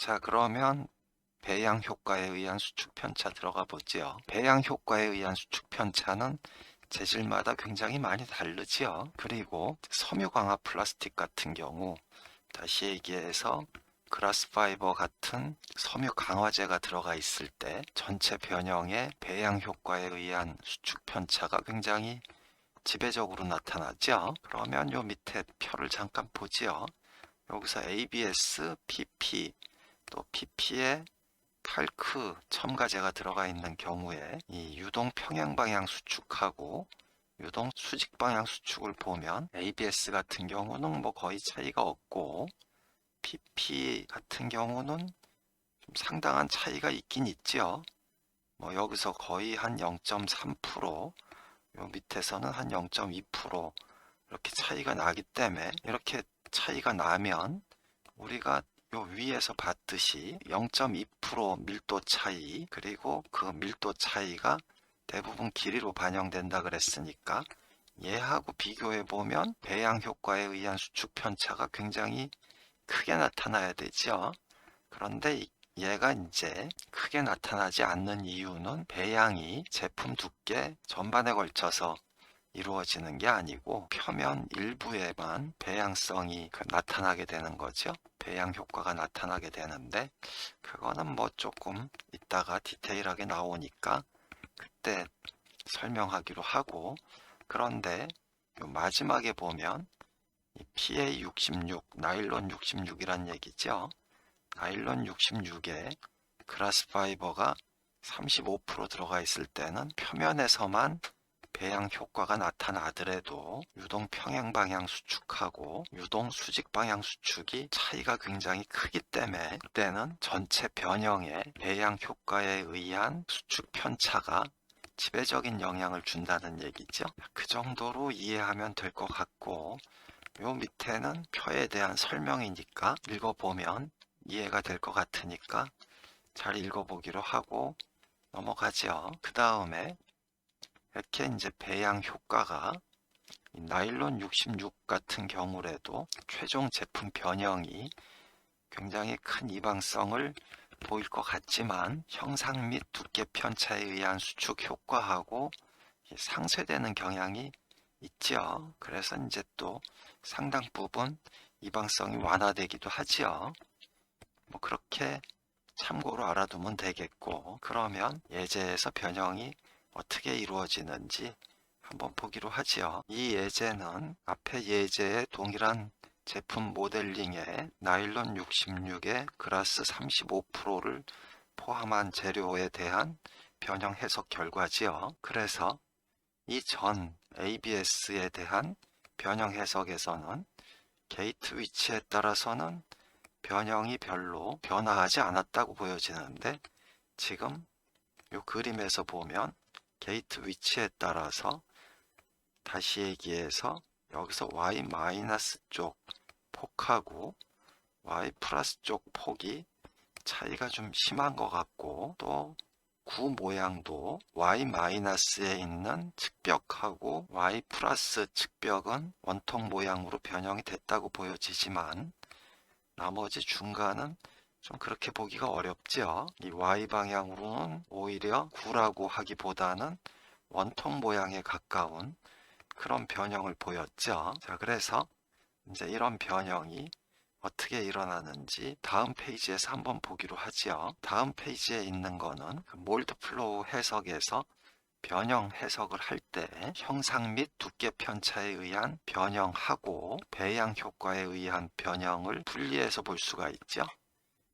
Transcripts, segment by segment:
자, 그러면 배양 효과에 의한 수축 편차 들어가 보죠. 배양 효과에 의한 수축 편차는 재질마다 굉장히 많이 다르지요. 그리고 섬유 강화 플라스틱 같은 경우, 다시 얘기해서 그라스 파이버 같은 섬유 강화제가 들어가 있을 때 전체 변형의 배양 효과에 의한 수축 편차가 굉장히 지배적으로 나타나죠. 그러면 요 밑에 표를 잠깐 보지요. 여기서 ABS, PP, 또 PP에 칼크, 첨가제가 들어가 있는 경우에 이 유동 평행 방향 수축하고 유동 수직 방향 수축을 보면 ABS 같은 경우는 뭐 거의 차이가 없고 PP 같은 경우는 좀 상당한 차이가 있긴 있죠. 뭐 여기서 거의 한 0.3%, 요 밑에서는 한 0.2% 이렇게 차이가 나기 때문에 이렇게 차이가 나면 우리가 요 위에서 봤듯이 0.2% 밀도 차이, 그리고 그 밀도 차이가 대부분 길이로 반영된다 그랬으니까 얘하고 비교해 보면 배양 효과에 의한 수축 편차가 굉장히 크게 나타나야 되죠. 그런데 얘가 이제 크게 나타나지 않는 이유는 배양이 제품 두께 전반에 걸쳐서 이루어지는 게 아니고 표면 일부에만 배양성이 나타나게 되는 거죠. 배양 효과가 나타나게 되는데 그거는 뭐 조금 이따가 디테일하게 나오니까 그때 설명하기로 하고, 그런데 요 마지막에 보면 이 PA66, 나일론 66이란 얘기죠. 나일론 66에 그라스 파이버가 35% 들어가 있을 때는 표면에서만 배양 효과가 나타나더라도 유동 평행 방향 수축하고 유동 수직 방향 수축이 차이가 굉장히 크기 때문에 그때는 전체 변형의 배양 효과에 의한 수축 편차가 지배적인 영향을 준다는 얘기죠. 그 정도로 이해하면 될 것 같고, 요 밑에는 표에 대한 설명이니까 읽어보면 이해가 될 것 같으니까 잘 읽어보기로 하고 넘어가죠. 그 다음에 이렇게 이제 배양 효과가 나일론 66 같은 경우라도 최종 제품 변형이 굉장히 큰 이방성을 보일 것 같지만 형상 및 두께 편차에 의한 수축 효과하고 상쇄되는 경향이 있죠. 그래서 이제 또 상당 부분 이방성이 완화되기도 하지요. 뭐 그렇게 참고로 알아두면 되겠고, 그러면 예제에서 변형이 어떻게 이루어지는지 한번 보기로 하지요. 이 예제는 앞에 예제의 동일한 제품 모델링에 나일론 66에 그라스 35%를 포함한 재료에 대한 변형 해석 결과지요. 그래서 이 전 ABS에 대한 변형 해석에서는 게이트 위치에 따라서는 변형이 별로 변화하지 않았다고 보여지는데, 지금 이 그림에서 보면 게이트 위치에 따라서 다시 얘기해서 여기서 Y 마이너스 쪽 폭하고 Y 플러스 쪽 폭이 차이가 좀 심한 것 같고, 또 구 모양도 Y 마이너스에 있는 측벽하고 Y 플러스 측벽은 원통 모양으로 변형이 됐다고 보여지지만 나머지 중간은 좀 그렇게 보기가 어렵죠. 이 Y 방향으로는 오히려 구라고 하기보다는 원통 모양에 가까운 그런 변형을 보였죠. 자, 그래서 이제 이런 변형이 어떻게 일어나는지 다음 페이지에서 한번 보기로 하죠. 다음 페이지에 있는 거는 그 몰드 플로우 해석에서 변형 해석을 할 때 형상 및 두께 편차에 의한 변형하고 배양 효과에 의한 변형을 분리해서 볼 수가 있죠.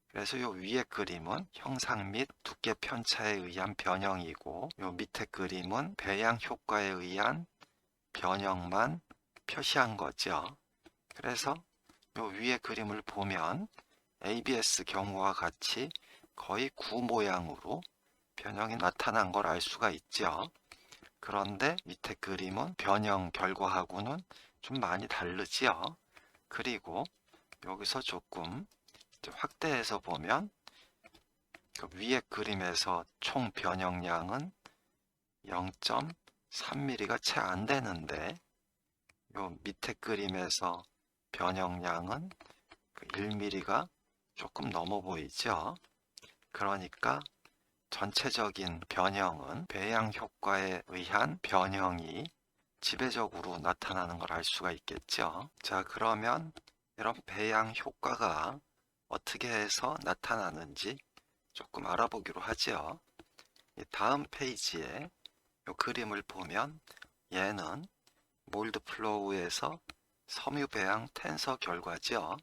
그래서 요 위에 그림은 형상 및 두께 편차에 의한 변형이고, 요 밑에 그림은 배양 효과에 의한 변형만 표시한 거죠. 그래서 요 위에 그림을 보면 ABS 경우와 같이 거의 구 모양으로 변형이 나타난 걸 알 수가 있죠. 그런데 밑에 그림은 변형 결과하고는 좀 많이 다르지요. 그리고 여기서 조금 확대해서 보면 그 위에 그림에서 총 변형량은 0.3mm가 채 안 되는데, 요 밑에 그림에서 변형량은 1mm가 조금 넘어 보이죠? 그러니까 전체적인 변형은 배양 효과에 의한 변형이 지배적으로 나타나는 걸 알 수가 있겠죠. 자, 그러면 이런 배양 효과가 어떻게 해서 나타나는지 조금 알아보기로 하죠. 다음 페이지에 이 그림을 보면 얘는 몰드 플로우에서 섬유 배양 텐서 결과죠.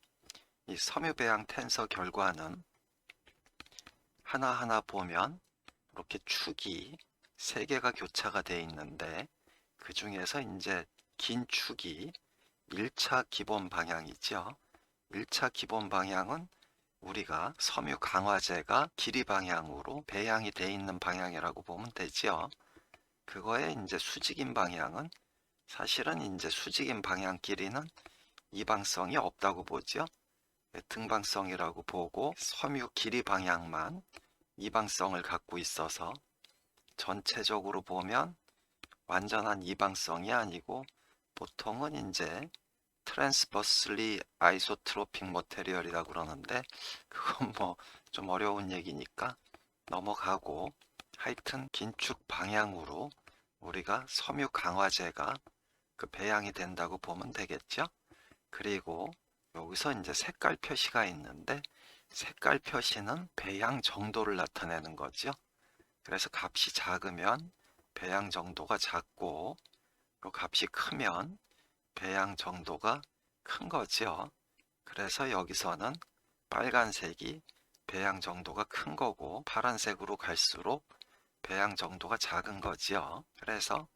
이 섬유 배양 텐서 결과는 하나하나 보면 이렇게 축이 3개가 교차가 되어 있는데 그 중에서 이제 긴 축이 1차 기본 방향이죠. 1차 기본 방향은 우리가 섬유 강화제가 길이 방향으로 배양이 되어 있는 방향이라고 보면 되죠. 그거에 이제 수직인 방향은 사실은 이제 수직인 방향 길이는 이방성이 없다고 보죠. 등방성이라고 보고 섬유 길이 방향만 이방성을 갖고 있어서 전체적으로 보면 완전한 이방성이 아니고 보통은 이제 트랜스버슬리 아이소트로픽 머테리얼이라고 그러는데 그건 뭐 좀 어려운 얘기니까 넘어가고 하여튼 긴축 방향으로 우리가 섬유 강화제가 그 배양이 된다고 보면 되겠죠. 그리고 여기서 이제 색깔 표시가 있는데 색깔 표시는 배양 정도를 나타내는 거죠. 그래서 값이 작으면 배양 정도가 작고 그 값이 크면 배양 정도가 큰 거죠. 그래서 여기서는 빨간색이 배양 정도가 큰 거고 파란색으로 갈수록 배양 정도가 작은 거죠. 그래서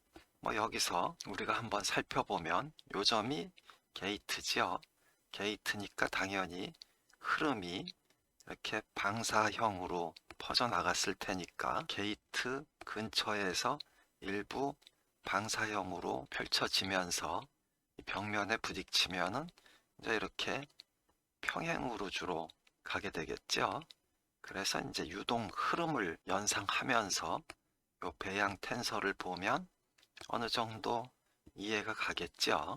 뭐 여기서 우리가 한번 살펴보면 요 점이 게이트죠. 게이트니까 당연히 흐름이 이렇게 방사형으로 퍼져나갔을 테니까 게이트 근처에서 일부 방사형으로 펼쳐지면서 벽면에 부딪히면은 이제 이렇게 평행으로 주로 가게 되겠죠. 그래서 이제 유동 흐름을 연상하면서 요 배양 텐서를 보면 어느 정도 이해가 가겠죠.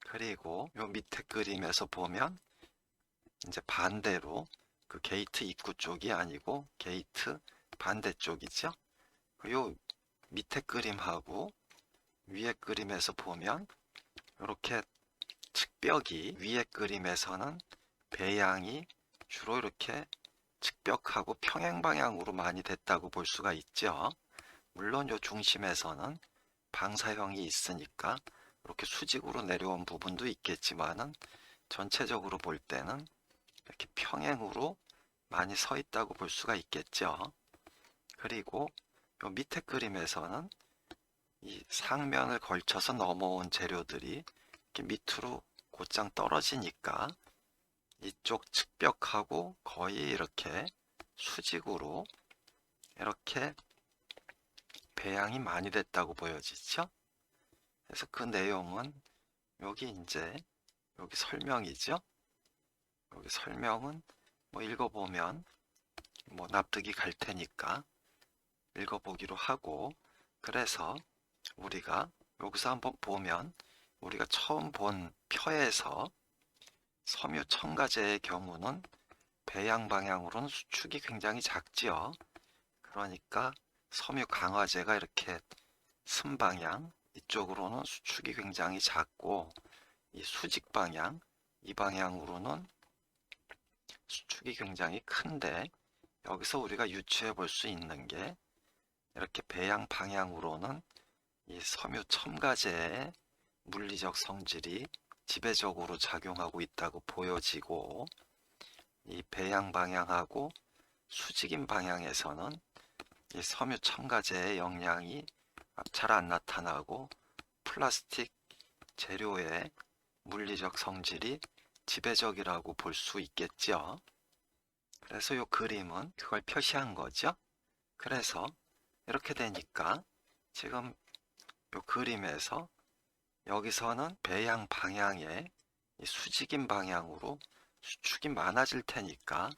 그리고 요 밑에 그림에서 보면 이제 반대로 그 게이트 입구 쪽이 아니고 게이트 반대쪽이죠. 요 밑에 그림하고 위에 그림에서 보면 이렇게 측벽이 위에 그림에서는 배양이 주로 이렇게 측벽하고 평행 방향으로 많이 됐다고 볼 수가 있죠. 물론 요 중심에서는 방사형이 있으니까 이렇게 수직으로 내려온 부분도 있겠지만은 전체적으로 볼 때는 이렇게 평행으로 많이 서 있다고 볼 수가 있겠죠. 그리고 요 밑에 그림에서는 이 상면을 걸쳐서 넘어온 재료들이 이렇게 밑으로 곧장 떨어지니까 이쪽 측벽하고 거의 이렇게 수직으로 이렇게 배양이 많이 됐다고 보여지죠. 그래서 그 내용은 여기 이제 여기 설명이죠. 여기 설명은 뭐 읽어보면 뭐 납득이 갈 테니까 읽어보기로 하고, 그래서 우리가 여기서 한번 보면 우리가 처음 본 표에서 섬유 첨가제의 경우는 배양 방향으로는 수축이 굉장히 작지요. 그러니까 섬유 강화제가 이렇게 순방향 이쪽으로는 수축이 굉장히 작고 이 수직 방향 이 방향으로는 수축이 굉장히 큰데, 여기서 우리가 유추해 볼 수 있는 게 이렇게 배양 방향으로는 이 섬유 첨가제의 물리적 성질이 지배적으로 작용하고 있다고 보여지고, 이 배양 방향하고 수직인 방향에서는 이 섬유 첨가제의 영향이 잘 안 나타나고 플라스틱 재료의 물리적 성질이 지배적이라고 볼 수 있겠죠. 그래서 이 그림은 그걸 표시한 거죠. 그래서 이렇게 되니까 지금 이 그림에서 여기서는 배양 방향의 수직인 방향으로 수축이 많아질 테니까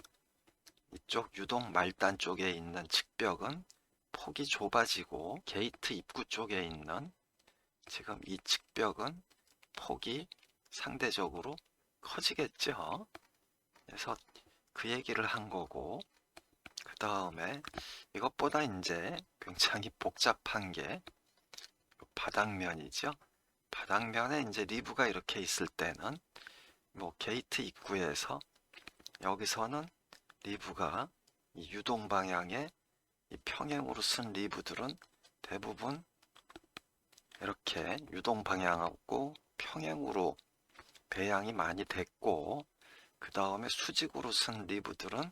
이쪽 유동 말단 쪽에 있는 측벽은 폭이 좁아지고 게이트 입구 쪽에 있는 지금 이 측벽은 폭이 상대적으로 커지겠죠. 그래서 그 얘기를 한 거고, 그 다음에 이것보다 이제 굉장히 복잡한 게 바닥면이죠. 바닥면에 이제 리브가 이렇게 있을 때는 뭐 게이트 입구에서 여기서는 리브가 이 유동 방향의 이 평행으로 쓴 리브들은 대부분 이렇게 유동 방향하고 평행으로 배양이 많이 됐고, 그 다음에 수직으로 쓴 리브들은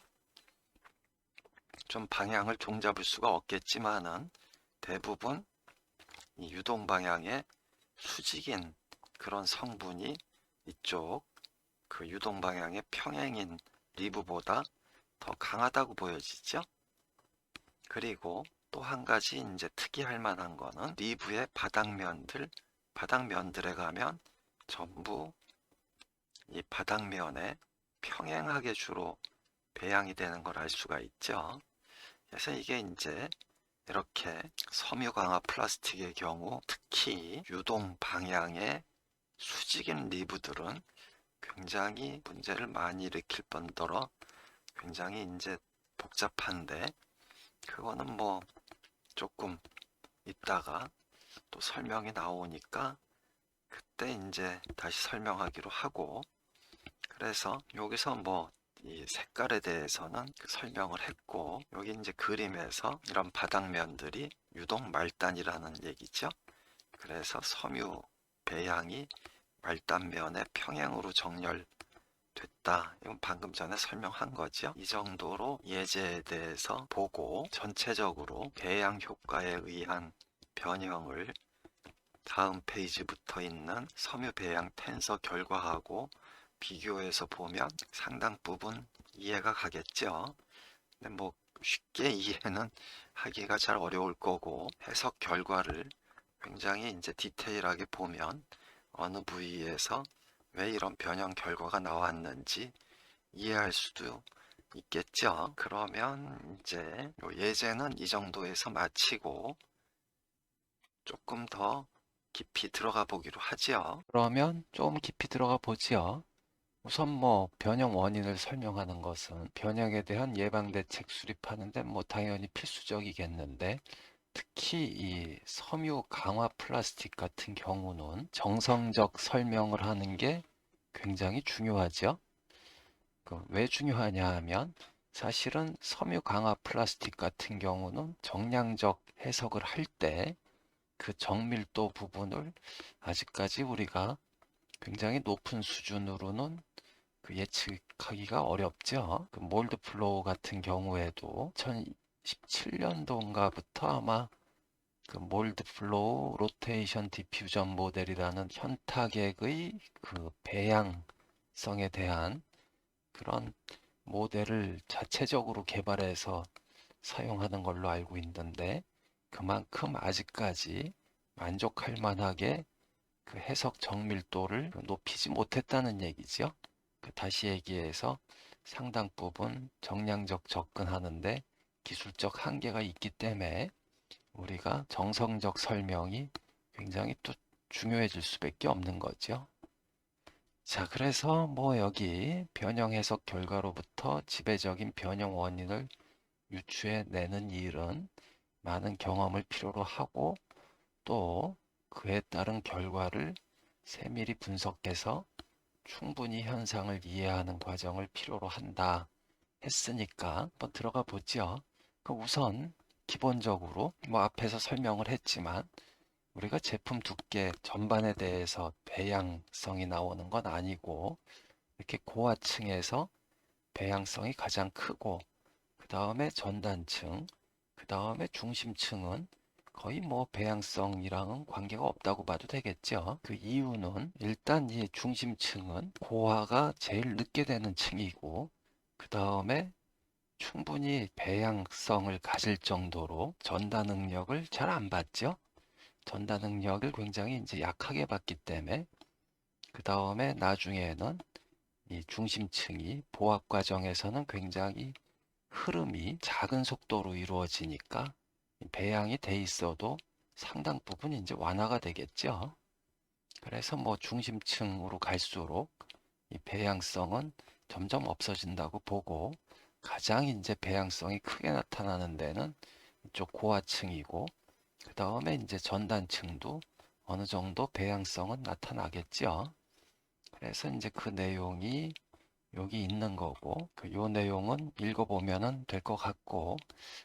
좀 방향을 종잡을 수가 없겠지만은 대부분 이 유동 방향의 수직인 그런 성분이 이쪽 그 유동 방향의 평행인 리브보다 더 강하다고 보여지죠. 그리고 또 한 가지 이제 특이할 만한 거는 리브의 바닥면들에 가면 전부 이 바닥면에 평행하게 주로 배양이 되는 걸 알 수가 있죠. 그래서 이게 이제 이렇게 섬유 강화 플라스틱의 경우 특히 유동 방향의 수직인 리브들은 굉장히 문제를 많이 일으킬 뿐더러 굉장히 이제 복잡한데, 그거는 뭐 조금 이따가 또 설명이 나오니까 그때 이제 다시 설명하기로 하고, 그래서 여기서 뭐 이 색깔에 대해서는 설명을 했고, 여기 이제 그림에서 이런 바닥면들이 유동 말단이라는 얘기죠. 그래서 섬유 배양이 말단면에 평행으로 정렬됐다. 이건 방금 전에 설명한 거죠. 이 정도로 예제에 대해서 보고 전체적으로 배양 효과에 의한 변형을 다음 페이지부터 있는 섬유 배양 텐서 결과하고 비교해서 보면 상당 부분 이해가 가겠죠. 근데 뭐 쉽게 이해는 하기가 잘 어려울 거고, 해석 결과를 굉장히 이제 디테일하게 보면 어느 부위에서 왜 이런 변형 결과가 나왔는지 이해할 수도 있겠죠. 그러면 이제 예제는 이 정도에서 마치고 조금 더 깊이 들어가 보기로 하지요. 그러면 좀 깊이 들어가 보지요. 우선 뭐 변형 원인을 설명하는 것은 변형에 대한 예방 대책 수립하는데 뭐 당연히 필수적이겠는데, 특히 이 섬유 강화 플라스틱 같은 경우는 정성적 설명을 하는 게 굉장히 중요하죠. 왜 중요하냐 하면 사실은 섬유 강화 플라스틱 같은 경우는 정량적 해석을 할 때 그 정밀도 부분을 아직까지 우리가 굉장히 높은 수준으로는 예측하기가 어렵죠. 몰드 플로우 같은 경우에도 2017년도인가부터 아마 몰드 플로우 로테이션 디퓨전 모델이라는 현타객의 배양성에 대한 그런 모델을 자체적으로 개발해서 사용하는 걸로 알고 있는데, 그만큼 아직까지 만족할 만하게 해석 정밀도를 높이지 못했다는 얘기죠. 다시 얘기해서 상당 부분 정량적 접근하는데 기술적 한계가 있기 때문에 우리가 정성적 설명이 굉장히 또 중요해질 수밖에 없는 거죠. 자, 그래서 뭐 여기 변형 해석 결과로부터 지배적인 변형 원인을 유추해내는 일은 많은 경험을 필요로 하고, 또 그에 따른 결과를 세밀히 분석해서 충분히 현상을 이해하는 과정을 필요로 한다 했으니까 한번 들어가 보죠. 우선 기본적으로 뭐 앞에서 설명을 했지만 우리가 제품 두께 전반에 대해서 배양성이 나오는 건 아니고, 이렇게 고하층에서 배양성이 가장 크고 그 다음에 전단층, 그 다음에 중심층은 거의 뭐 배양성이랑은 관계가 없다고 봐도 되겠죠. 그 이유는 일단 이 중심층은 고화가 제일 늦게 되는 층이고, 그 다음에 충분히 배양성을 가질 정도로 전달 능력을 잘 안 받죠. 전달 능력을 굉장히 이제 약하게 받기 때문에, 그 다음에 나중에는 이 중심층이 보합 과정에서는 굉장히 흐름이 작은 속도로 이루어지니까 배양이 돼 있어도 상당 부분 이제 완화가 되겠죠. 그래서 뭐 중심층으로 갈수록 이 배양성은 점점 없어진다고 보고, 가장 이제 배양성이 크게 나타나는 데는 이쪽 고하층이고, 그 다음에 이제 전단층도 어느 정도 배양성은 나타나겠죠. 그래서 이제 그 내용이 여기 있는 거고, 요 내용은 읽어보면은 될 것 같고,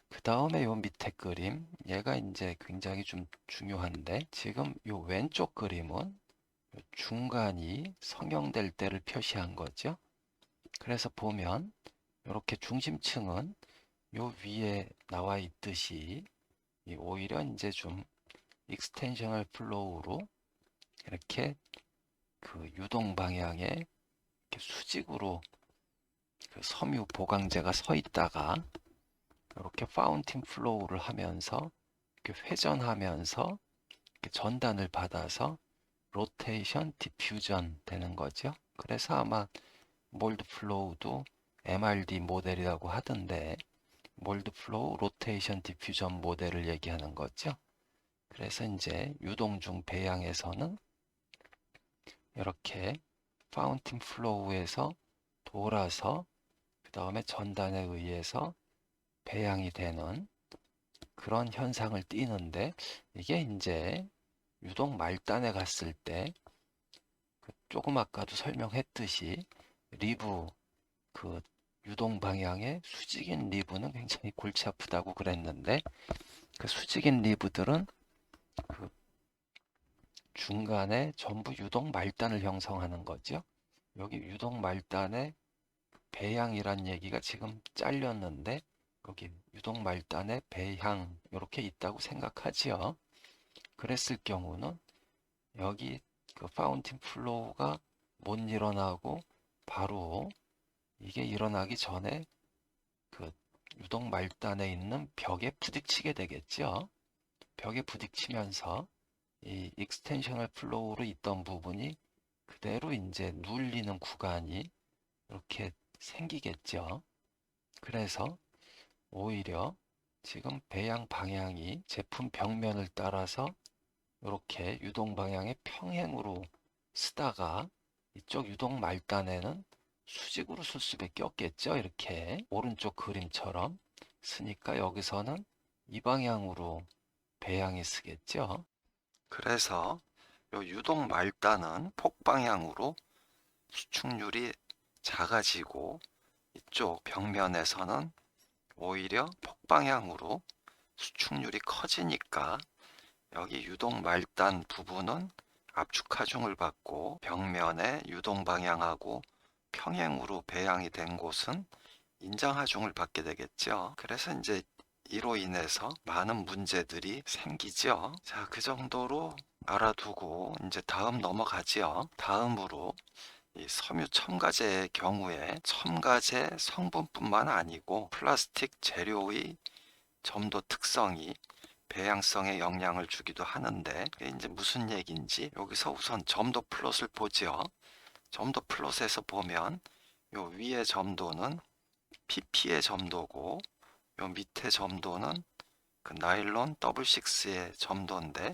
그 다음에 요 밑에 그림, 얘가 이제 굉장히 좀 중요한데, 지금 요 왼쪽 그림은 요 중간이 성형될 때를 표시한 거죠. 그래서 보면 이렇게 중심층은 요 위에 나와 있듯이 오히려 이제 좀 익스텐셔널 플로우로 이렇게 그 유동 방향에 이렇게 수직으로 그 섬유 보강제가 서 있다가 이렇게 파운틴 플로우를 하면서 이렇게 회전하면서 이렇게 전단을 받아서 로테이션 디퓨전 되는 거죠. 그래서 아마 몰드 플로우도 MRD 모델이라고 하던데, 몰드 플로우 로테이션 디퓨전 모델을 얘기하는 거죠. 그래서 이제 유동 중 배양에서는 이렇게 파운틴 플로우에서 돌아서 그 다음에 전단에 의해서 배양이 되는 그런 현상을 띠는데, 이게 이제 유동 말단에 갔을 때 조금 아까도 설명했듯이 리브, 그 유동 방향의 수직인 리브는 굉장히 골치 아프다고 그랬는데, 그 수직인 리브들은 그 중간에 전부 유동 말단을 형성하는 거죠. 여기 유동 말단의 배양이란 얘기가 지금 잘렸는데, 여기 유동 말단의 배향 이렇게 있다고 생각하지요. 그랬을 경우는 여기 그 파운틴 플로우가 못 일어나고 바로 이게 일어나기 전에 그 유동 말단에 있는 벽에 부딪히게 되겠죠. 벽에 부딪히면서 이 익스텐셔널 플로우로 있던 부분이 그대로 이제 눌리는 구간이 이렇게 생기겠죠. 그래서 오히려 지금 배양 방향이 제품 벽면을 따라서 이렇게 유동 방향의 평행으로 쓰다가 이쪽 유동 말단에는 수직으로 쓸 수밖에 없겠죠. 이렇게 오른쪽 그림처럼 쓰니까 여기서는 이 방향으로 배양이 쓰겠죠. 그래서 요 유동 말단은 폭방향으로 수축률이 작아지고, 이쪽 벽면에서는 오히려 폭방향으로 수축률이 커지니까 여기 유동 말단 부분은 압축 하중을 받고, 벽면의 유동 방향하고 평행으로 배양이 된 곳은 인장 하중을 받게 되겠죠. 그래서 이제 이로 인해서 많은 문제들이 생기죠. 자, 그 정도로 알아두고 이제 다음 넘어가지요. 다음으로 이 섬유 첨가제의 경우에 첨가제 성분뿐만 아니고 플라스틱 재료의 점도 특성이 배양성에 영향을 주기도 하는데, 이게 이제 무슨 얘기인지 여기서 우선 점도 플롯을 보죠. 점도 플롯에서 보면 요 위의 점도는 PP의 점도고, 요 밑에 점도는 그 나일론 더블식스의 점도인데,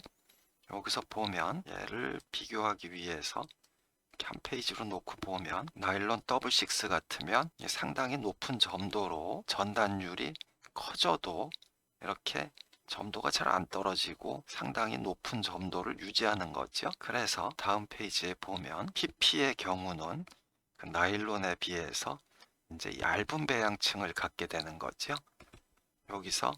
여기서 보면 얘를 비교하기 위해서 한 페이지로 놓고 보면 나일론 더블식스 같으면 상당히 높은 점도로 전단율이 커져도 이렇게 점도가 잘 안 떨어지고 상당히 높은 점도를 유지하는 거죠. 그래서 다음 페이지에 보면 PP의 경우는 그 나일론에 비해서 이제 얇은 배양층을 갖게 되는 거죠. 여기서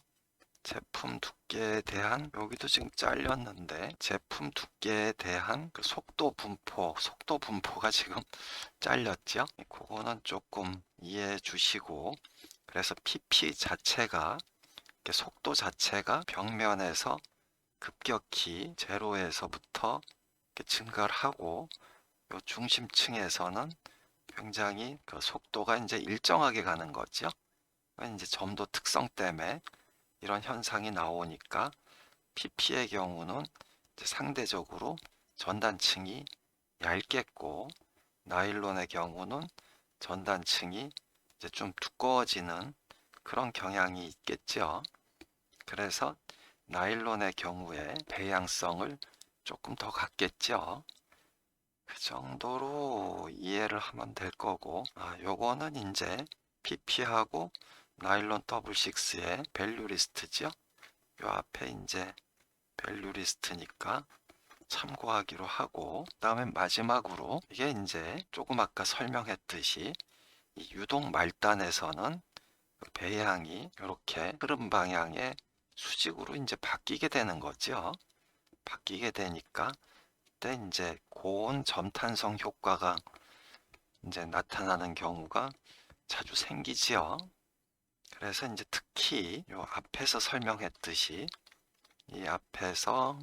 제품 두께에 대한, 여기도 지금 잘렸는데 제품 두께에 대한 그 속도 분포가 지금 잘렸죠. 그거는 조금 이해해 주시고, 그래서 PP 자체가, 속도 자체가 벽면에서 급격히 제로에서부터 증가를 하고, 요 중심층에서는 굉장히 그 속도가 이제 일정하게 가는 거죠. 이제 점도 특성 때문에 이런 현상이 나오니까 PP의 경우는 이제 상대적으로 전단층이 얇겠고, 나일론의 경우는 전단층이 이제 좀 두꺼워지는 그런 경향이 있겠죠. 그래서 나일론의 경우에 배양성을 조금 더 갖겠죠. 그 정도로 이해를 하면 될 거고, 요거는 이제 PP하고 나일론 더블 식스의 밸류 리스트죠. 요 앞에 이제 밸류 리스트니까 참고하기로 하고, 그다음에 마지막으로 이게 이제 조금 아까 설명했듯이 이 유동 말단에서는 그 배양이 이렇게 흐름 방향의 수직으로 이제 바뀌게 되는 거죠. 바뀌게 되니까 그때 이제 고온 점탄성 효과가 이제 나타나는 경우가 자주 생기지요. 그래서 이제 특히 요 앞에서 설명했듯이 이 앞에서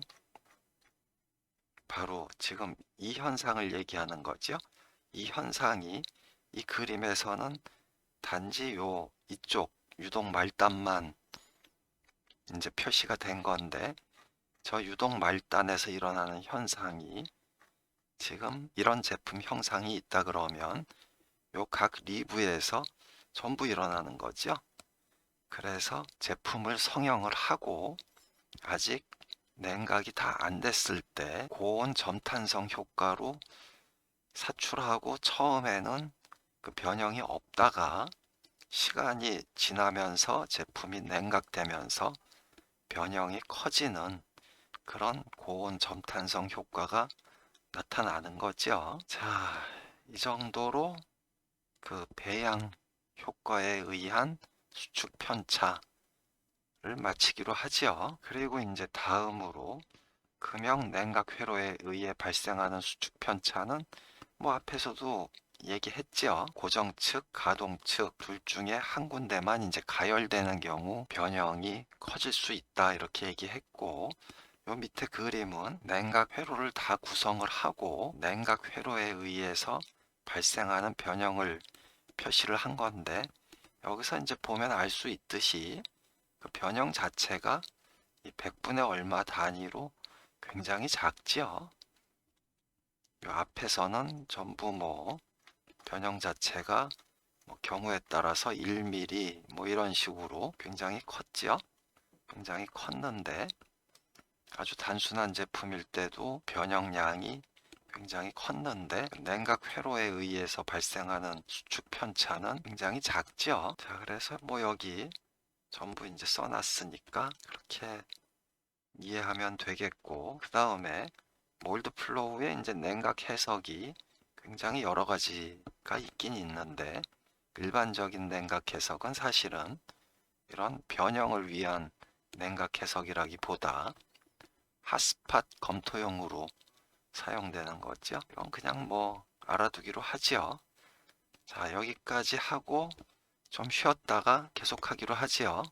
바로 지금 이 현상을 얘기하는 거죠. 이 현상이 이 그림에서는 단지 요 이쪽 유동 말단만 이제 표시가 된 건데, 저 유동 말단에서 일어나는 현상이 지금 이런 제품 형상이 있다 그러면 요 각 리브에서 전부 일어나는 거죠. 그래서 제품을 성형을 하고 아직 냉각이 다 안 됐을 때 고온 점탄성 효과로 사출하고 처음에는 그 변형이 없다가 시간이 지나면서 제품이 냉각되면서 변형이 커지는 그런 고온 점탄성 효과가 나타나는 거죠. 자, 이 정도로 그 배양 효과에 의한 수축 편차를 마치기로 하죠. 그리고 이제 다음으로 금형 냉각 회로에 의해 발생하는 수축 편차는 뭐 앞에서도 얘기했죠. 고정 측, 가동 측 둘 중에 한 군데만 이제 가열되는 경우 변형이 커질 수 있다 이렇게 얘기했고, 요 밑에 그림은 냉각 회로를 다 구성을 하고 냉각 회로에 의해서 발생하는 변형을 표시를 한 건데, 여기서 이제 보면 알 수 있듯이 그 변형 자체가 이 100분의 얼마 단위로 굉장히 작지요. 요 앞에서는 전부 뭐 변형 자체가 뭐 경우에 따라서 1mm 뭐 이런 식으로 굉장히 컸지요. 굉장히 컸는데 아주 단순한 제품일 때도 변형량이 굉장히 컸는데 냉각 회로에 의해서 발생하는 수축 편차는 굉장히 작죠. 자, 그래서 뭐 여기 전부 이제 써놨으니까 그렇게 이해하면 되겠고, 그 다음에 몰드 플로우의 이제 냉각 해석이 굉장히 여러 가지가 있긴 있는데, 일반적인 냉각 해석은 사실은 이런 변형을 위한 냉각 해석이라기보다 핫스팟 검토용으로 사용되는 거죠. 이건 그냥 뭐 알아두기로 하지요. 자, 여기까지 하고 좀 쉬었다가 계속하기로 하지요.